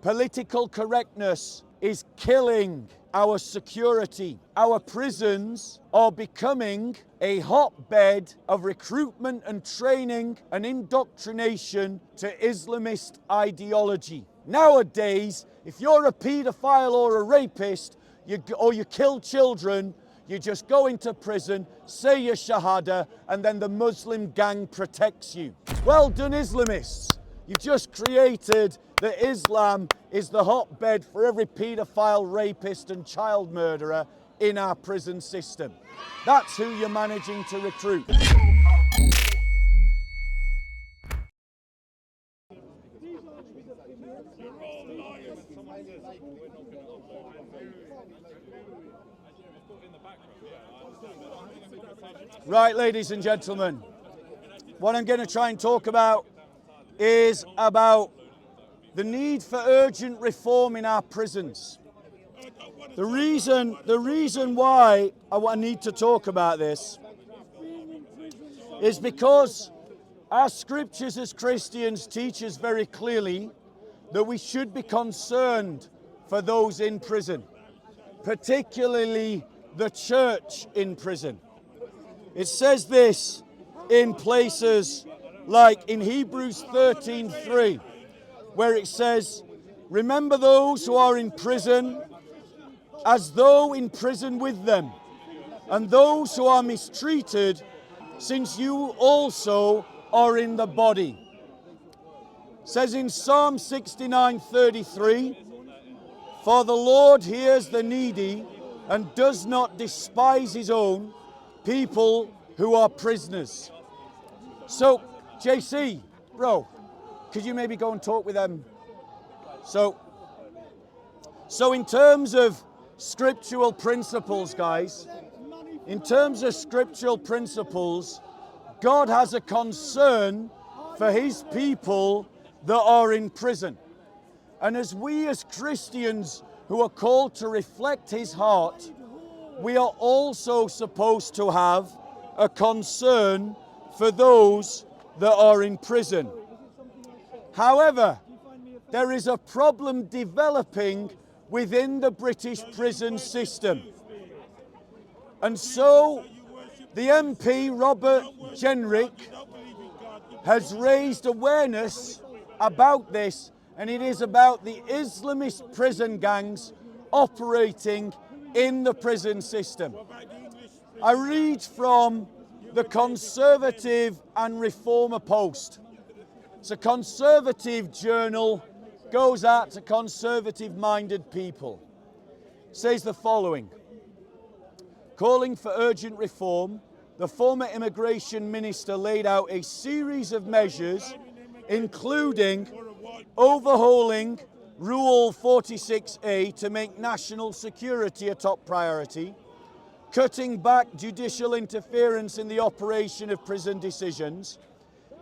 Political correctness is killing our security. Our prisons are becoming a hotbed of recruitment and training and indoctrination to Islamist ideology. Nowadays, if you're a paedophile or a rapist, or you kill children, you just go into prison, say your shahada, and then the Muslim gang protects you. Well done, Islamists. You've just created that Islam is the hotbed for every paedophile, rapist and child murderer in our prison system. That's who you're managing to recruit. Right, ladies and gentlemen, what I'm going to try and talk about is about the need for urgent reform in our prisons. The reason why I need to talk about this is because our scriptures as Christians teach us very clearly that we should be concerned for those in prison, particularly the church in prison. It says this in places like in Hebrews 13:3, where it says, "Remember those who are in prison as though in prison with them, and those who are mistreated, since you also are in the body." It says in Psalm 69:33, "For the Lord hears the needy and does not despise his own people who are prisoners." So, JC, bro, could you maybe go and talk with them? So in terms of scriptural principles, guys, in terms of scriptural principles, God has a concern for his people that are in prison. And as we as Christians who are called to reflect his heart, we are also supposed to have a concern for those that are in prison. However, there is a problem developing within the British prison system. And so the MP, Robert Jenrick, has raised awareness about this, and it is about the Islamist prison gangs operating in the prison system. I read from the Conservative and Reformer Post. It's a conservative journal, goes out to conservative-minded people. It says the following: calling for urgent reform, the former immigration minister laid out a series of measures, including overhauling Rule 46A to make national security a top priority, cutting back judicial interference in the operation of prison decisions,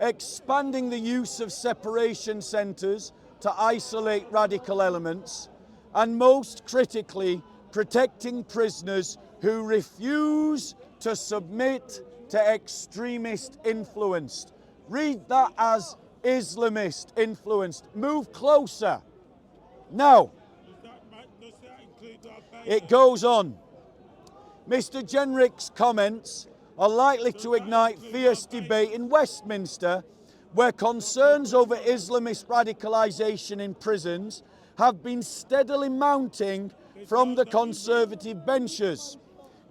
expanding the use of separation centres to isolate radical elements, and most critically, protecting prisoners who refuse to submit to extremist influence. Read that as Islamist influenced. Move closer. Now, it goes on. Mr. Jenrick's comments are likely to ignite fierce debate in Westminster, where concerns over Islamist radicalisation in prisons have been steadily mounting from the Conservative benches.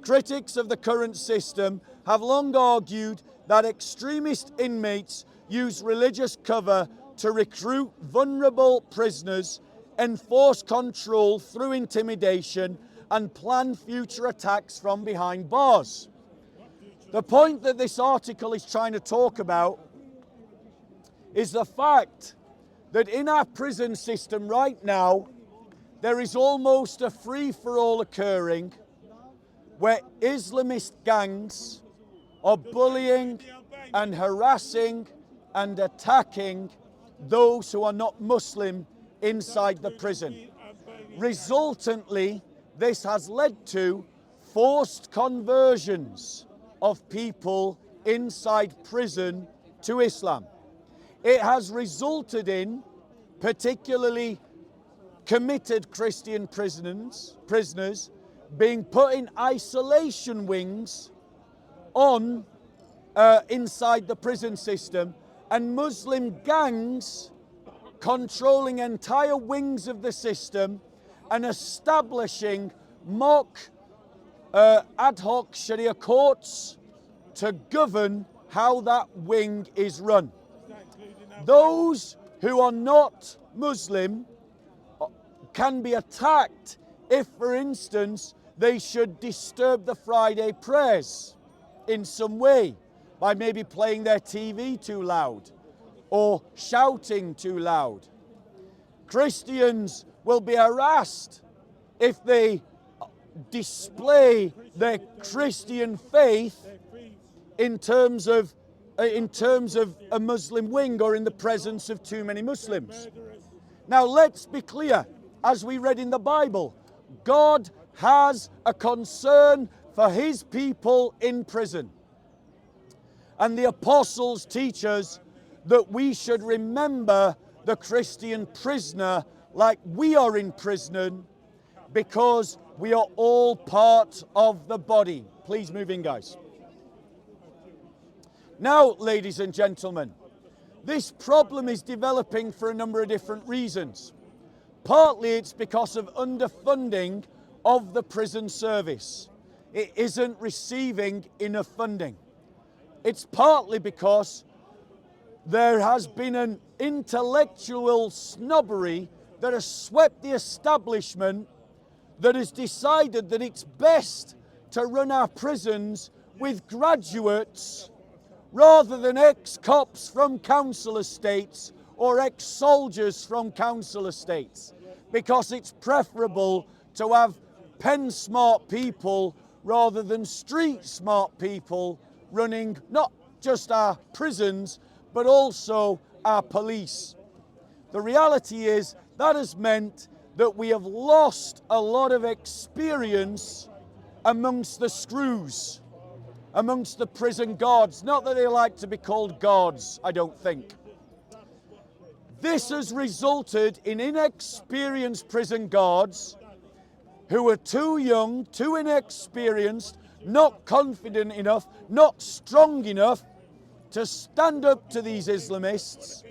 Critics of the current system have long argued that extremist inmates use religious cover to recruit vulnerable prisoners, enforce control through intimidation, and plan future attacks from behind bars. The point that this article is trying to talk about is the fact that in our prison system right now, there is almost a free-for-all occurring where Islamist gangs are bullying and harassing and attacking those who are not Muslim inside the prison. Resultantly, this has led to forced conversions of people inside prison to Islam. It has resulted in, particularly committed Christian prisoners being put in isolation wings inside the prison system, and Muslim gangs controlling entire wings of the system and establishing mock ad hoc Sharia courts to govern how that wing is run. Those who are not Muslim can be attacked if, for instance, they should disturb the Friday prayers in some way by maybe playing their TV too loud or shouting too loud. Christians will be harassed if they display their Christian faith in terms of a Muslim wing or in the presence of too many Muslims. Now let's be clear, as we read in the Bible, God has a concern for his people in prison. And the apostles teach us that we should remember the Christian prisoner like we are in prison, because we are all part of the body. Please move in, guys. Now, ladies and gentlemen, this problem is developing for a number of different reasons. Partly it's because of underfunding of the prison service. It isn't receiving enough funding. It's partly because there has been an intellectual snobbery that has swept the establishment, that has decided that it's best to run our prisons with graduates rather than ex-cops from council estates or ex-soldiers from council estates, because it's preferable to have pen-smart people rather than street-smart people running not just our prisons, but also our police. The reality is that has meant that we have lost a lot of experience amongst the screws, amongst the prison guards. Not that they like to be called guards, I don't think. This has resulted in inexperienced prison guards who are too young, too inexperienced, not confident enough, not strong enough to stand up to these Islamists,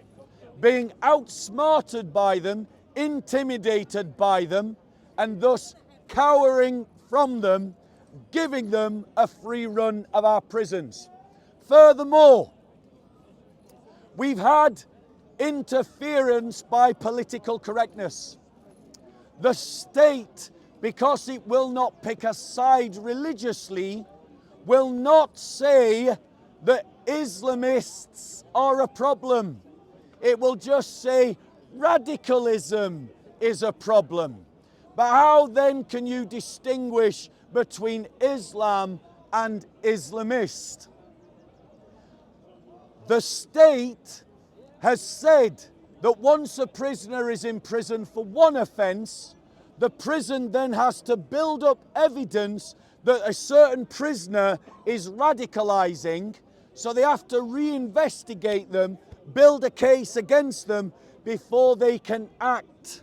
being outsmarted by them, intimidated by them, and thus cowering from them, giving them a free run of our prisons. Furthermore, we've had interference by political correctness. The state, because it will not pick a side religiously, will not say that Islamists are a problem. It will just say radicalism is a problem. But how then can you distinguish between Islam and Islamist? The state has said that once a prisoner is in prison for one offence, the prison then has to build up evidence that a certain prisoner is radicalising, so they have to reinvestigate them, build a case against them before they can act,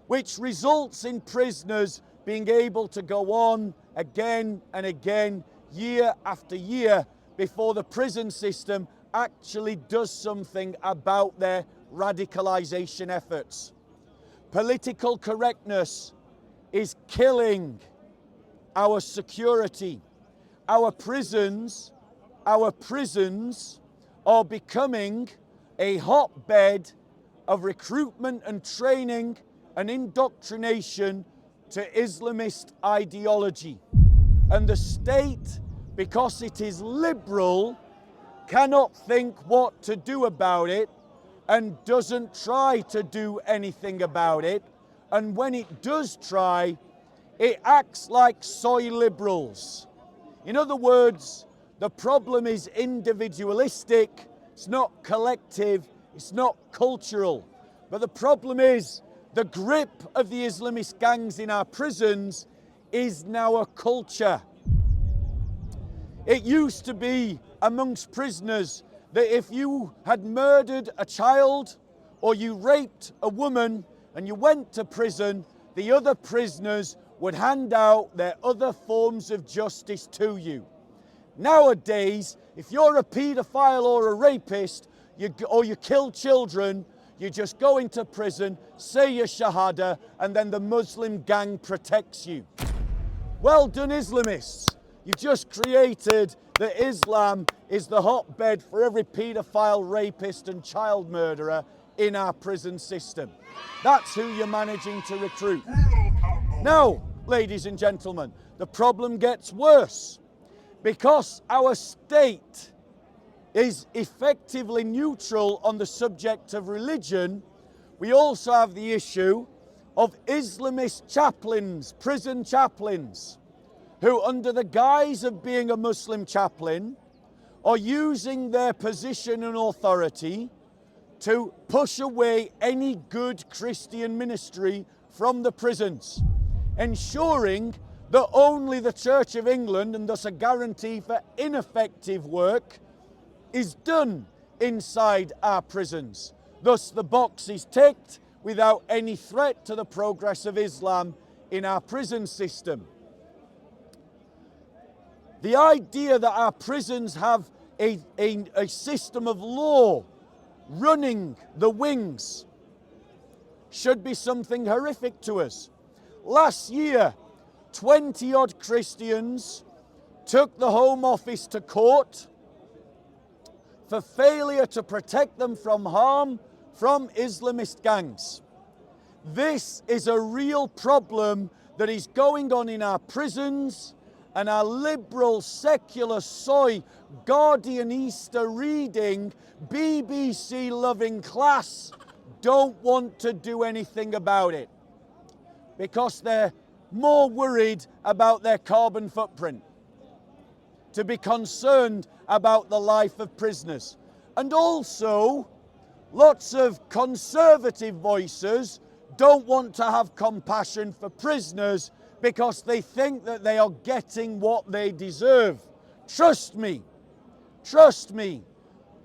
which results in prisoners being able to go on again and again, year after year, before the prison system actually does something about their radicalisation efforts. Political correctness is killing our security. Our prisons are becoming a hotbed of recruitment and training and indoctrination to Islamist ideology. And the state, because it is liberal, cannot think what to do about it and doesn't try to do anything about it. And when it does try, it acts like soy liberals. In other words, the problem is individualistic, it's not collective, it's not cultural. But the problem is the grip of the Islamist gangs in our prisons is now a culture. It used to be amongst prisoners that if you had murdered a child or you raped a woman, and you went to prison, the other prisoners would hand out their other forms of justice to you. Nowadays, if you're a paedophile or a rapist, or you kill children, you just go into prison, say your shahada, and then the Muslim gang protects you. Well done, Islamists. You've just created that Islam is the hotbed for every paedophile, rapist and child murderer in our prison system. That's who you're managing to recruit. Now, ladies and gentlemen, the problem gets worse. Because our state is effectively neutral on the subject of religion, we also have the issue of Islamist chaplains, prison chaplains, who under the guise of being a Muslim chaplain are using their position and authority to push away any good Christian ministry from the prisons, ensuring that only the Church of England, and thus a guarantee for ineffective work, is done inside our prisons. Thus the box is ticked without any threat to the progress of Islam in our prison system. The idea that our prisons have a system of law running the wings should be something horrific to us. Last year, 20-odd Christians took the Home Office to court for failure to protect them from harm from Islamist gangs. This is a real problem that is going on in our prisons, and our liberal, secular, soy, Guardian Easter reading, BBC-loving class don't want to do anything about it because they're more worried about their carbon footprint, to be concerned about the life of prisoners. And also, lots of conservative voices don't want to have compassion for prisoners because they think that they are getting what they deserve. Trust me,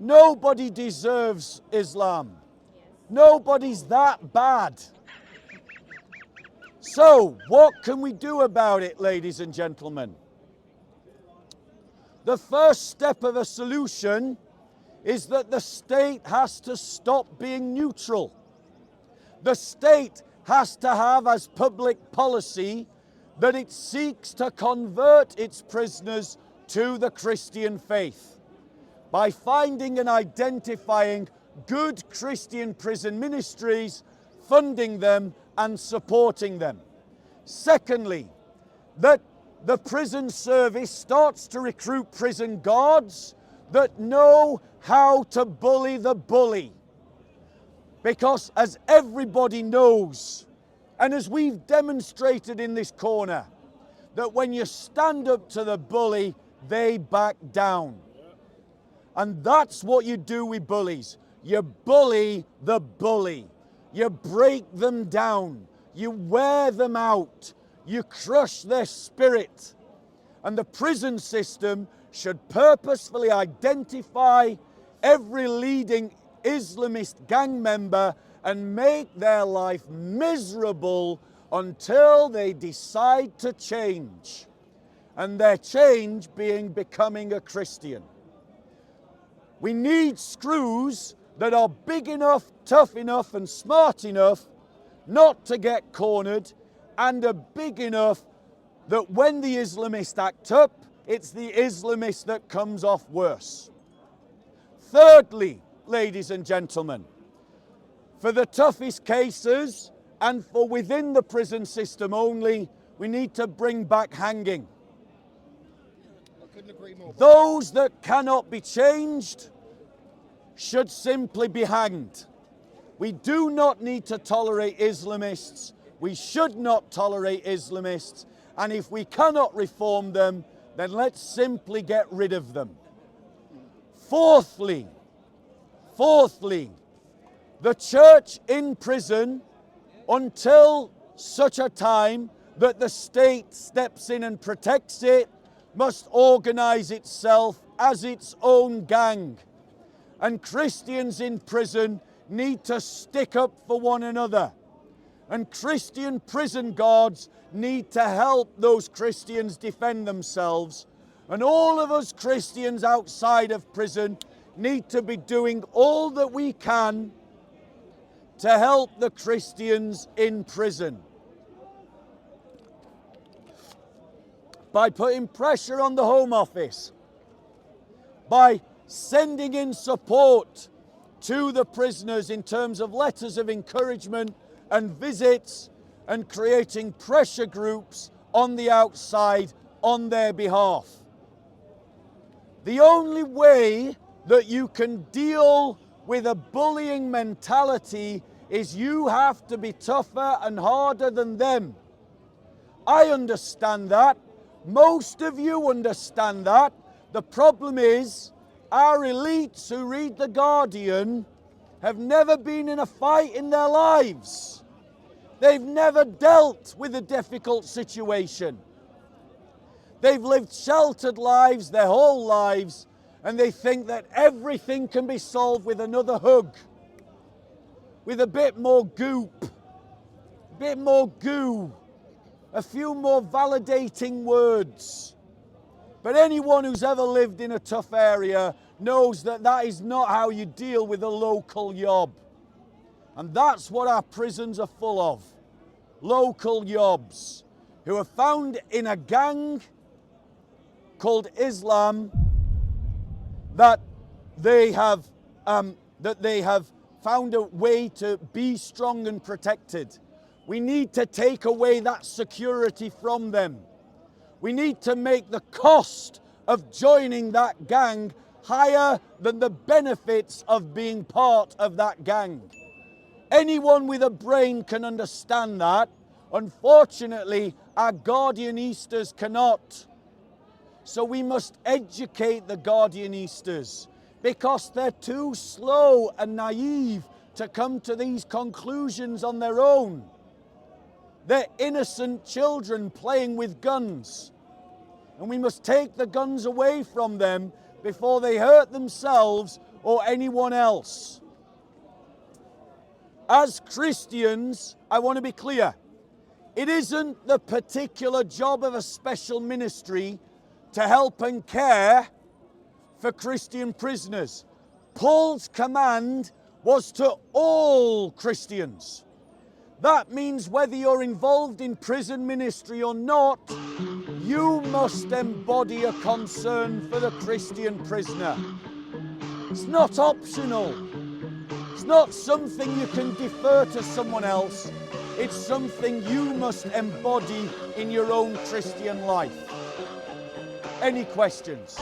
nobody deserves Islam. Nobody's that bad. So, what can we do about it, ladies and gentlemen? The first step of a solution is that the state has to stop being neutral. The state has to have as public policy that it seeks to convert its prisoners to the Christian faith by finding and identifying good Christian prison ministries, funding them and supporting them. Secondly, that the prison service starts to recruit prison guards that know how to bully the bully. Because as everybody knows, and as we've demonstrated in this corner, that when you stand up to the bully, they back down. And that's what you do with bullies. You bully the bully. You break them down. You wear them out. You crush their spirit. And the prison system should purposefully identify every leading Islamist gang member and make their life miserable until they decide to change. And their change being becoming a Christian. We need screws that are big enough, tough enough and smart enough not to get cornered, and are big enough that when the Islamists act up, it's the Islamist that comes off worse. Thirdly, ladies and gentlemen, for the toughest cases and for within the prison system only, we need to bring back hanging. I couldn't agree more. Those that cannot be changed should simply be hanged. We do not need to tolerate Islamists. We should not tolerate Islamists. And if we cannot reform them, then let's simply get rid of them. Fourthly, the church in prison, until such a time that the state steps in and protects it, must organize itself as its own gang. And Christians in prison need to stick up for one another. And Christian prison guards need to help those Christians defend themselves. And all of us Christians outside of prison need to be doing all that we can to help the Christians in prison. By putting pressure on the Home Office, by sending in support to the prisoners in terms of letters of encouragement and visits, and creating pressure groups on the outside on their behalf. The only way that you can deal with a bullying mentality is you have to be tougher and harder than them. I understand that. Most of you understand that. The problem is, our elites who read The Guardian have never been in a fight in their lives. They've never dealt with a difficult situation. They've lived sheltered lives their whole lives, and they think that everything can be solved with another hug, with a bit more goop, a bit more goo, a few more validating words. But anyone who's ever lived in a tough area knows that that is not how you deal with a local yob. And that's what our prisons are full of. Local yobs who are found in a gang called Islam that they have found a way to be strong and protected. We need to take away that security from them. We need to make the cost of joining that gang higher than the benefits of being part of that gang. Anyone with a brain can understand that. Unfortunately, our Guardianistas cannot. So we must educate the Guardianistas because they're too slow and naive to come to these conclusions on their own. They're innocent children playing with guns. And we must take the guns away from them before they hurt themselves or anyone else. As Christians, I want to be clear. It isn't the particular job of a special ministry to help and care for Christian prisoners. Paul's command was to all Christians. That means whether you're involved in prison ministry or not, you must embody a concern for the Christian prisoner. It's not optional. It's not something you can defer to someone else. It's something you must embody in your own Christian life. Any questions?